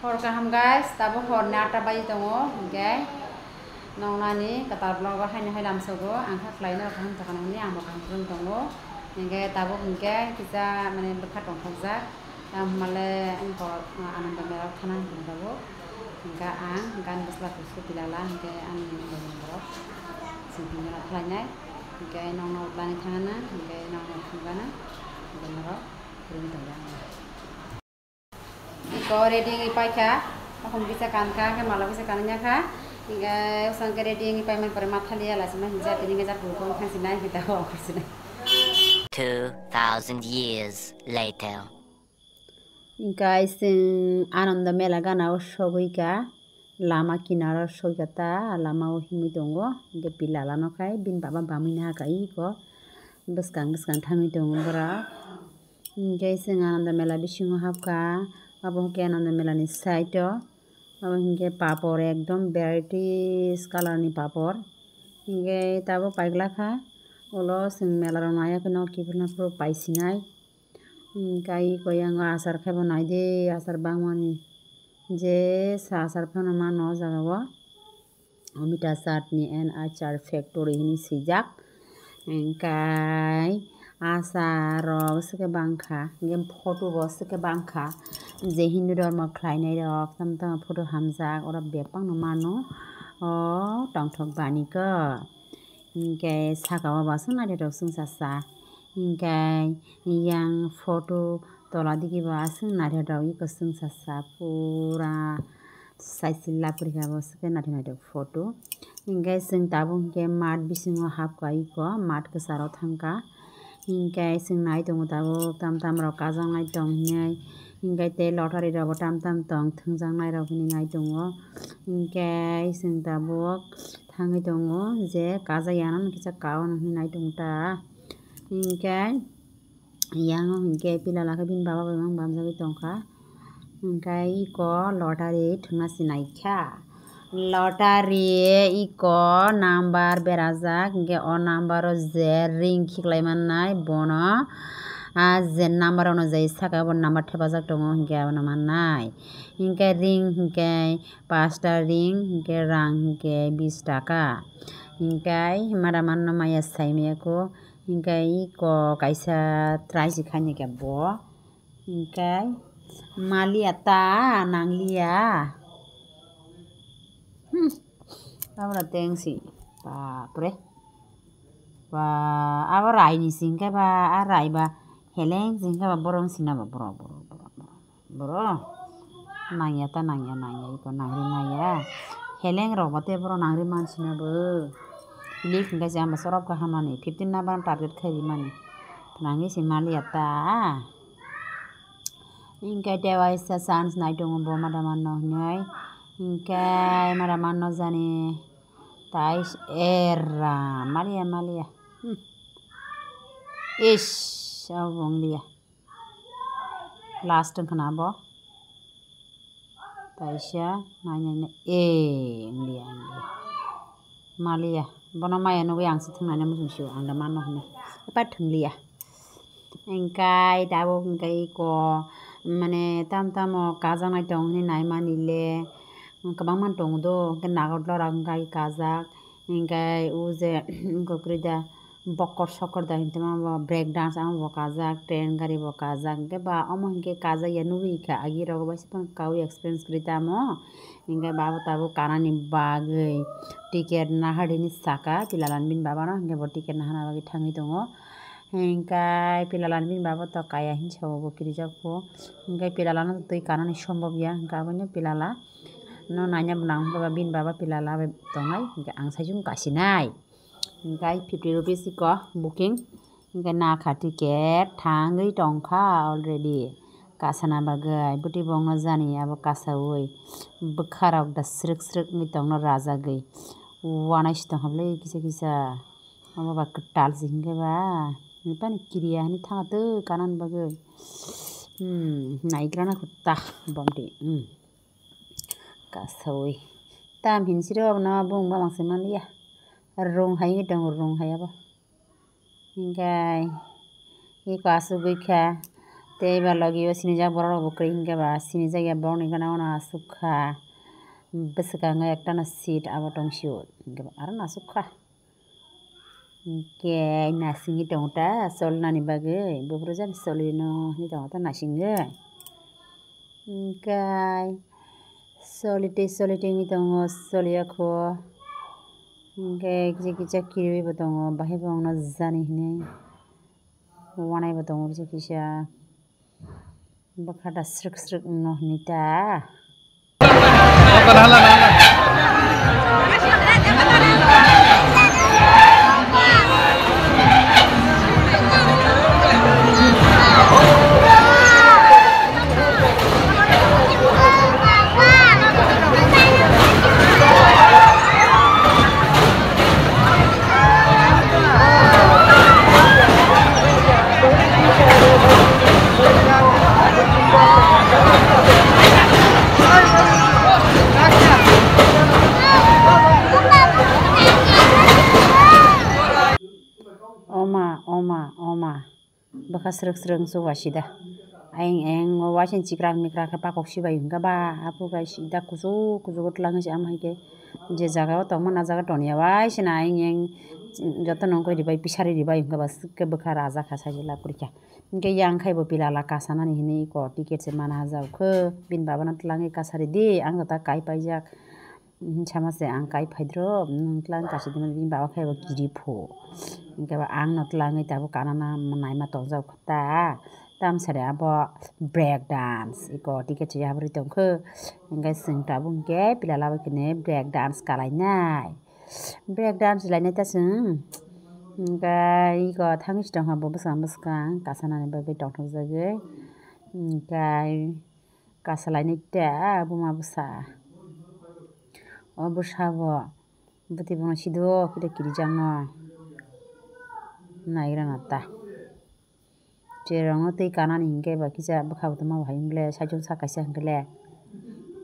Hor kaham guys, tabo hor ni 8 baji tongo, okay? Nongnani katar vlog hai lamsogo, angka flyna kaham takanoni ang bakang turun tongo, okay? Tabo okay kita mane bekat tongkakza, male angko ananda merah kanan tabo, okay ang kan besla kusu pilala, okay ang bero, simpulnya flyna, okay nong lani thangana, okay nong thangana, bero turun tongo. Iko ready ngipai ka, aku bisa kan ke malah bisa kannya ka, hingga usang ke ready ngipai men pare matha liya lah sama hingga tini ngejar bulkong kan sinai kita bawa ke sini. 2000 years later. Guys, ananda mela gana ushogi ka, lama kinara shogata, lama uhimi dongo, hingga pilala no kai, bin baba bamina ka iko, beskang thami dongo bra. Guys, ananda mela bisingo hapka. Abo ke ananda mela ni site abo hinge papor ekdom varieties color ni papor hinge tabo paigla kha ulo sing mela ro naya kono kibna pro paisinai kai koyang asar khabo nai de asar bangmani je sa asar phano ma no jagawa omita chutney and achar factory ni sijak kai asar sike bangkha ngem photo bo sike bangkha je hindu dharma khlainai rok tam photo hamjak ora bepang no mano o tongthok bani ko hingke saka o basung nai rok sung sasa hingke yang photo tola digi ba sung nai rok iko sung sasa pura saisila purikha bo sike nai rok photo hingke sung tabo hingke mat bisingo hapka iko mat kesaro thangka hingke sung nai tongo tabo tam rok kajang nai tong hingai hingke te lottery rok tam tong thungjang nai rok ni nai tongo hingke sung tabo thangai tongo je kaja yanan kisa kaon ni nai tongo ta hingke yang hingke pilala ke bin baba bang bamjagui tongkha hingke iko lottery thungna sinai kha lottery iko number berajak hingke o number o je ring khiklai mannai bono je number onujai saka bo number thepajak tongo hingke abono mannai hingke ring hingke 5ta ring hingke rang hingke 20 taka hingke mara manno maya saimaya ko hingke iko kaisa traisi khani ke bo hingke malia ta nanglia abra tengsi bapre ba abo rai ni singke ba rai ba heleng singke ba borong sina ba boro nangya ta nangya iko nangri maya heleng rok bate boro nangri mansina bo lik hingke jamba sorop ka hamani 15 number target khari mani nangi si malia ta hingke dewa isa chance nai tongo bo mada manno hinai hingke mada manno jani tais era malia is abong liya last khana bo taisa nanya liya malia bono maya no yang sithungnani musungsiu angda manno hine epa thungliya hingkai dabo hingkai ko mane tam o kajang nai tong hini nai manile kabang man tongo do hingke nagotlora hingkai kajak hingkai uje gokrida bokor sokor da hintama bo break dance amo bo kajak train gari bo kajak hingke ba omo hingke kajak ya nugui kha agi rok baisapang kawi experience kri tamo hingke babo tabo kanani bagui ticket nahadini saka pilalan bin baba no hingke bo ticket nahana bagui thangai tongo hingkai pilalan bin baba to kaya hinsao bo kirijak bo hingkai pilala no tui kanani sombob ya hingke abono pilala no nanya benang baba bin baba pilala tongai hingke ang saijung kasinai hingkai 50 rupees iko booking hingke nakha ticket thangui tongkha already kasana bagai buti bongno jani abo kasaui bwkha rok da srek ongoi tongno rajagui wanaisi tongkhablai kisa abo ba kwtal si hingke ba pani kiriya hani thangato kanan bagui naigrana kutta bomti kasaui tam hinsiro abono bungba mangse manliya rong hai tongo rong hai abo hinggai iko asuk gukha tei ba logi o sinijak borok rok bo kwri hingke ba sinijak ya borok ni gana no asukha bwswkango ektano seat abo tongsio hingke aro nasukha hingke nasingui tongo ta cholnani bagui bufru jani choli no hinui tongo ta nasingui hingkai cholitui wngui tongo choliyaku hingke kisa kisa kiriui bo tongo bahai bongno jani hinui wanai bo tongo kisa kisa bwkhata srwk srwk no hinui ta. Oma bwkha srwk srwk wngsugo sida ayeng waising chikrak mikrak khe pakok sibai hingke ba apogai sida kuchuk kuchuk o twlangui se amahaike je jaga o tongmani o jaga toniya waising ayeng joto nongkhoi ribai pisari ribai hingke ba swkhe bwkha rajakha saijala porikha hingke yang khai bo pilala kasanani hinui iko ticket se mana hajakukho bini baba no twlangui kasari di ang jota kai paijak sama se ang kai paidro twlang kasidimani bini baba khai bo giriphu hingke ba ang no twlangui tabuk kanana naima tongjak ta tamsari abo break dance iko ticket se yabrui tongkho hingke chwng tabuk hingke pilala bai kene break dance kalainai break dance lainai ta chwng hingke iko thangui se tongkha bo bwskang bwskang kasanani bagui tongthokjagui hingke kasalainai ta buma bwsa o bwsabo bwtui bono sidok khe kirijak no nairano ta cherong no tui kanani hingke ba kisa bwkha bo tongma bo hai ongle saitung sak kaisa hingkele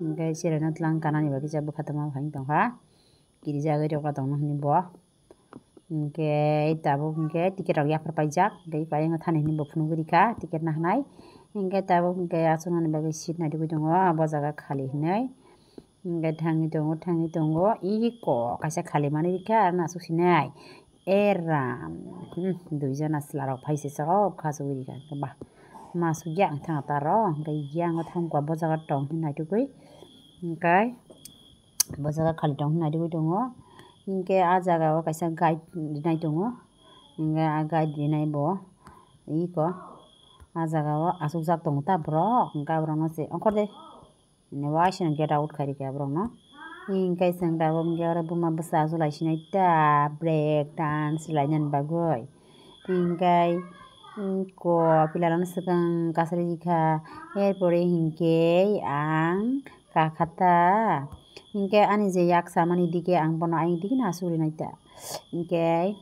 hingke cherong no twlang kanani ba kisa bwkha tongma bo hai tongkha kirijagui rokla tongmo hinui bo hingke tabuk hingke ticket rok yafru paijak hingke ayang thani hinui bo phunugui rikha ticket nahnai hingke tabuk hingke achuknani bagui seat naitugui tongo abo jaga khali hinui hingke thangui tongo iko kaisa khali manui rikha aro achuk sinai eram duijon chwla rok paisi chao khachugui rikha hingke ba mashuk yang thangha taro hingke yang o thamkha bo jaga tong hinui naitugui hingke bo jaga khali tong hinui naitugui tongo hingke ah jaga o kaisa guide rinai tongo hingke ah guide rinai bo iko ah jaga o achukjak tongo ta borok hingke ah borok no se ongkhor de hinui waising get out khai rikha borok no hingke chwng tabuk hingke oro buma bwsa achulai sinai ta break dance lainani bagui hingke iko pilala no swkang kasari rikha er pore hingke ang kakha ta hingke ani je yaksa mani dike ang bono ayang dike no achuk rinai ta hingke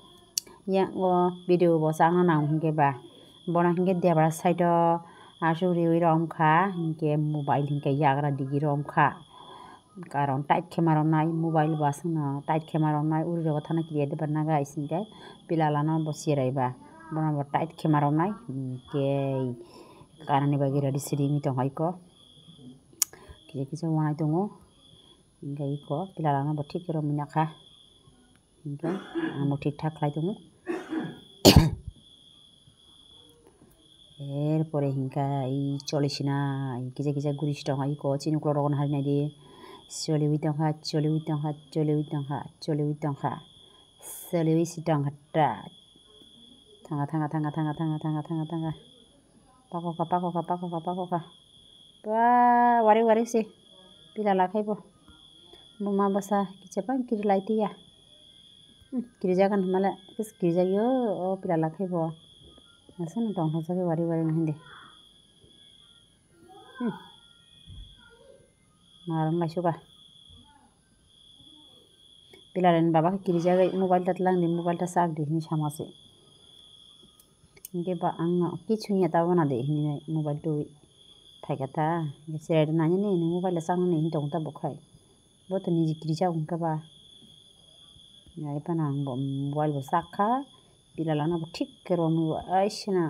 yang o video bo changna nango hingke ba bono hingke debra side o achuk riui rok wngkha hingke mobile hingke yagra digi rok wngkha karon tight khema rok nai mobile bo aswngno tight khema rok nai uri rogo thana create ba naga isingke pilala no bo cherai ba bono bo tight khema rok nai hingke kanani bagui ready seri wngui tongkha iko kisa kisa wanai tongo hingke iko pilala no bo thik ke romui nakha hingke ang bo thik thak khlai tongo erpore hingke choli sinai kisa kisa guri se tongkha iko chini ukulok rok no harinai di choliui tongkha choliui tongkha choliui tongkha choliui tongkha choliui se tongkha ta thanga pakoka ba wari se pilala khai bo buma bwsa kichapang kirilai tuia kirijagan himala kirijagio o pilala khai bo aswng tongthokjagui wari no hindi narwng laisuga pilarani baba khe kirijagui mobile ta twlang di mobile ta charge di hinui samase hingke ba angno kichu ya tabona de hinui mobile tui thaiga ta cherai nani ni mobile changnani hini tongo ta bokhai boto niji kirijago hingke ba ai pano ang bo mobile bo chakha Pilalana ठीक ronu aisna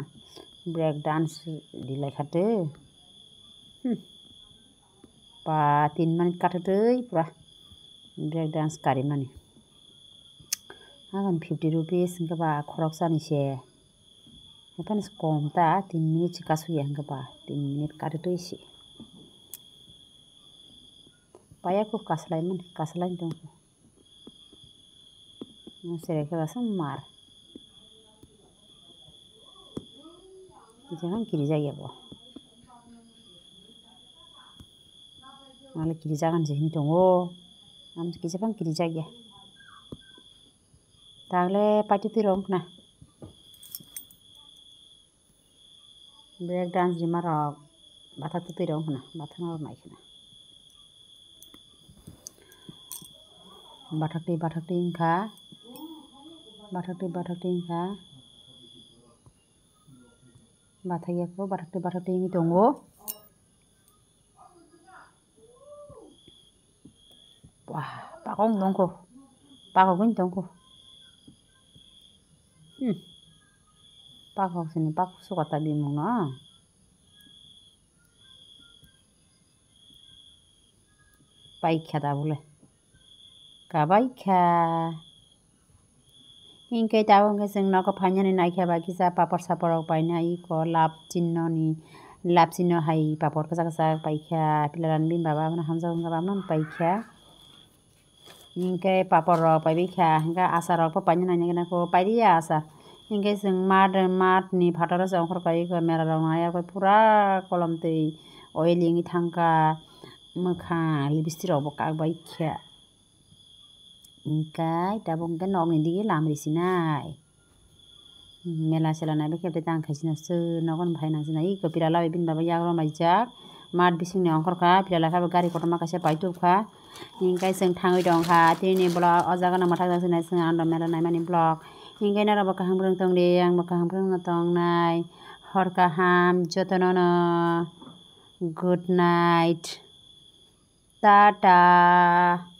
break dance dilai khate. Pa 3 menit kathotoi pura break dance karimani. Hagan 50 rupees hingga ba khorok sani se. Hagan kom ta 3 menit kasuya hingga ba 3 menit kathotoi se. Paya ko kaslai dong. Sere ke basang mar. Jangan kiri jaya bo. Malah kiri jangan sini dong. Am kisi bang kiri jaya. Tagle pati tirong na. Break dance di marok. Batak tu tirong na. Batak na naik na. Batak di ingka. Batak di ingka. Batak di ini tunggu. Wah, pakong dongko. Pakong dongko. Pakong sini pakong suka tadi muna. Paikha dah boleh. Kabaikha. Ingkai tahu ke sing nak phanya ni naikha bagi sa papor sapor paina iko lap cinno hai papor kasa paikha pilaran bin baba mana hamza baba man paikha. Ingkai papor paikha hingga asar pa paina nanya ko pairia asa. Ingkai sing mad ni phatar sa ongkor kai ko mera naya ko pura kolam tei oiling thangka mukha libistir obok baikha. Ingkai tabung kan nom ni dige lamri sinai. Mela selana be kebde tang khasina se nogon bhaina sinai ko pirala bin baba yagro maijak mat bising ne ongkor ka pirala ka gari kotoma kase paitu ka ingkai sing thangoi dong ka tini blog ojaga na mathak sinai sing ando mela nai mani blog ingkai na roba kaham brung tong de ang bakaham brung tong nai hor kaham jotono good night tata.